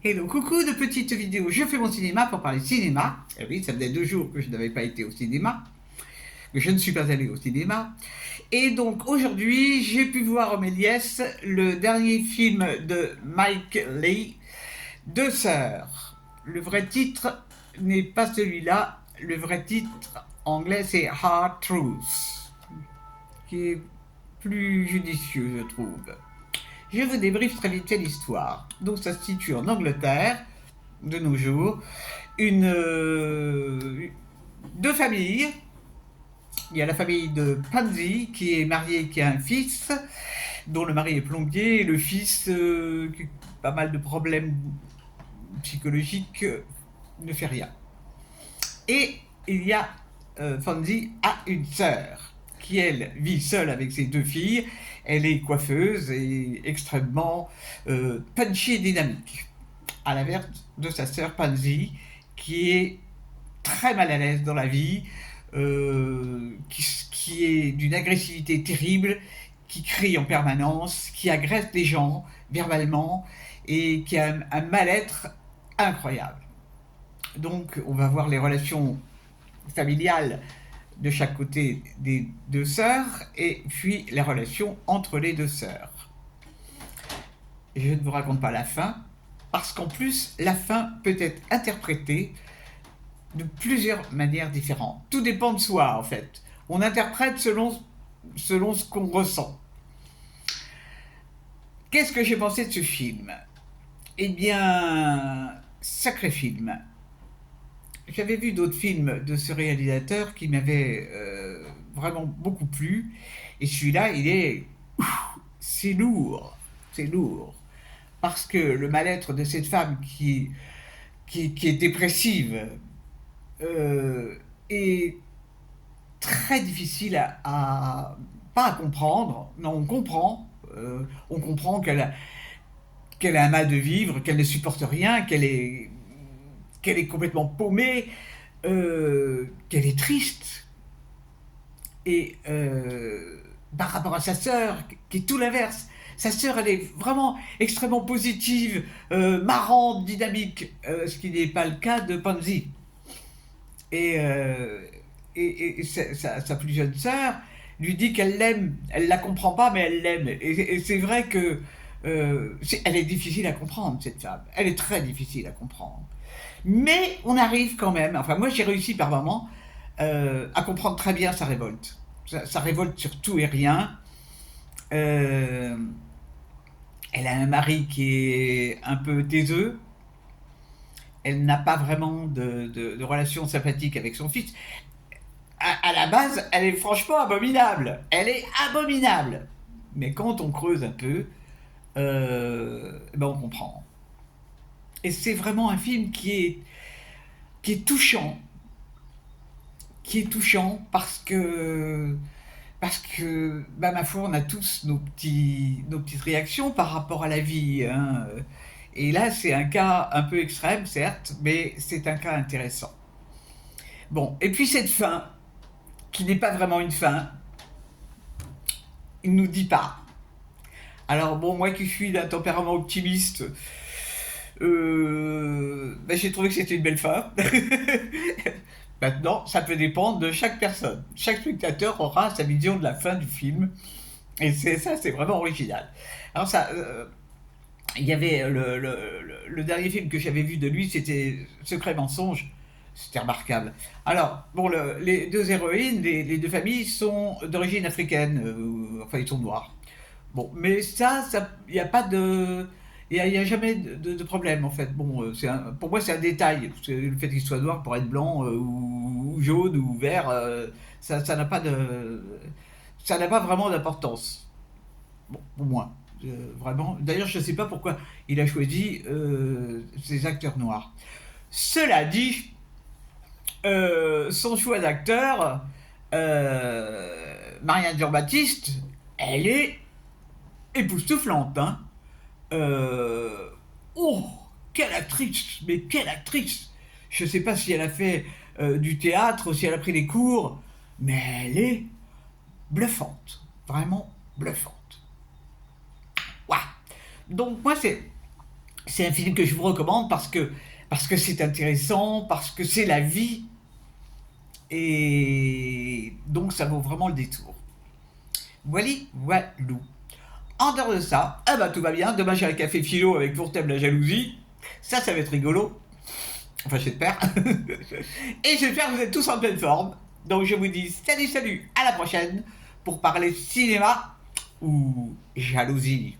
Hello, coucou de petites vidéos. Je fais mon cinéma pour parler cinéma. Et oui, ça faisait 2 jours que je n'avais pas été au cinéma, que je ne suis pas allé au cinéma. Et donc aujourd'hui, j'ai pu voir au Méliès le dernier film de Mike Leigh, Deux sœurs. Le vrai titre n'est pas celui-là. Le vrai titre anglais, c'est Hard Truth, qui est plus judicieux, je trouve. Je vous débriefe très vite fait l'histoire. Donc ça se situe en Angleterre, de nos jours, deux familles. Il y a la famille de Pansy qui est mariée, qui a un fils, dont le mari est plombier, et le fils, qui a pas mal de problèmes psychologiques, ne fait rien. Et il y a Pansy a une sœur qui, elle, vit seule avec ses 2 filles. Elle est coiffeuse et extrêmement punchy et dynamique, à l'inverse de sa sœur Pansy, qui est très mal à l'aise dans la vie, qui est d'une agressivité terrible, qui crie en permanence, qui agresse les gens verbalement et qui a un mal-être incroyable. Donc on va voir les relations familiales de chaque côté des 2 sœurs et puis les relations entre les 2 sœurs. Je ne vous raconte pas la fin, parce qu'en plus, la fin peut être interprétée de plusieurs manières différentes. Tout dépend de soi, en fait. On interprète selon ce qu'on ressent. Qu'est-ce que j'ai pensé de ce film? Eh bien, sacré film. J'avais vu d'autres films de ce réalisateur qui m'avaient vraiment beaucoup plu. Et celui-là, c'est lourd. C'est lourd. Parce que le mal-être de cette femme qui est dépressive est très difficile pas à comprendre. Non, on comprend. On comprend qu'elle a un mal de vivre, qu'elle ne supporte rien, qu'elle est complètement paumée, qu'elle est triste. Et par rapport à sa sœur, qui est tout l'inverse. Sa sœur, elle est vraiment extrêmement positive, marrante, dynamique, ce qui n'est pas le cas de Pansy. Et, sa plus jeune sœur lui dit qu'elle l'aime. Elle la comprend pas, mais elle l'aime. Et c'est vrai que elle est difficile à comprendre, cette femme. Elle est très difficile à comprendre. Mais on arrive quand même, enfin moi j'ai réussi par moments à comprendre très bien sa révolte. Sa révolte sur tout et rien. Euh, Elle a un mari qui est un peu taiseux. Elle n'a pas vraiment de relation sympathique avec son fils. À la base, elle est franchement abominable. Elle est abominable. Mais quand on creuse un peu, ben on comprend. Et c'est vraiment un film qui est touchant. Qui est touchant parce que, bah, ma foi, on a tous nos petites réactions par rapport à la vie, hein. Et là, c'est un cas un peu extrême, certes, mais c'est un cas intéressant. Bon, et puis cette fin, qui n'est pas vraiment une fin, il ne nous dit pas. Alors bon, moi qui suis d'un tempérament optimiste, bah, j'ai trouvé que c'était une belle fin. Maintenant, ça peut dépendre de chaque personne. Chaque spectateur aura sa vision de la fin du film. Et c'est vraiment original. Alors ça, il y avait le dernier film que j'avais vu de lui, c'était Secret mensonge. C'était remarquable. Alors, bon, les 2 héroïnes, les 2 familles sont d'origine africaine, enfin ils sont noirs. Bon, mais il n'y a pas de, y a jamais de problème en fait. Bon, pour moi c'est un détail. Parce que le fait qu'il soit noir pour être blanc ou jaune ou vert, ça n'a pas ça n'a pas vraiment d'importance. Bon, pour moi. Vraiment. D'ailleurs, je ne sais pas pourquoi il a choisi ces acteurs noirs. Cela dit, son choix d'acteur, Marianne Dior-Baptiste, elle est époustouflante. Hein. Euh, oh, quelle actrice! Mais quelle actrice! Je ne sais pas si elle a fait du théâtre, si elle a pris des cours, mais elle est bluffante. Vraiment bluffante. Ouais. Donc moi, C'est un film que je vous recommande parce que c'est intéressant, parce que c'est la vie, et donc ça vaut vraiment le détour. Voilà, voilou. En dehors de ça, ah bah tout va bien. Demain j'ai un café philo avec pour thème la jalousie. Ça va être rigolo. Enfin, j'espère. Et j'espère que vous êtes tous en pleine forme. Donc je vous dis salut, salut, à la prochaine pour parler cinéma ou jalousie.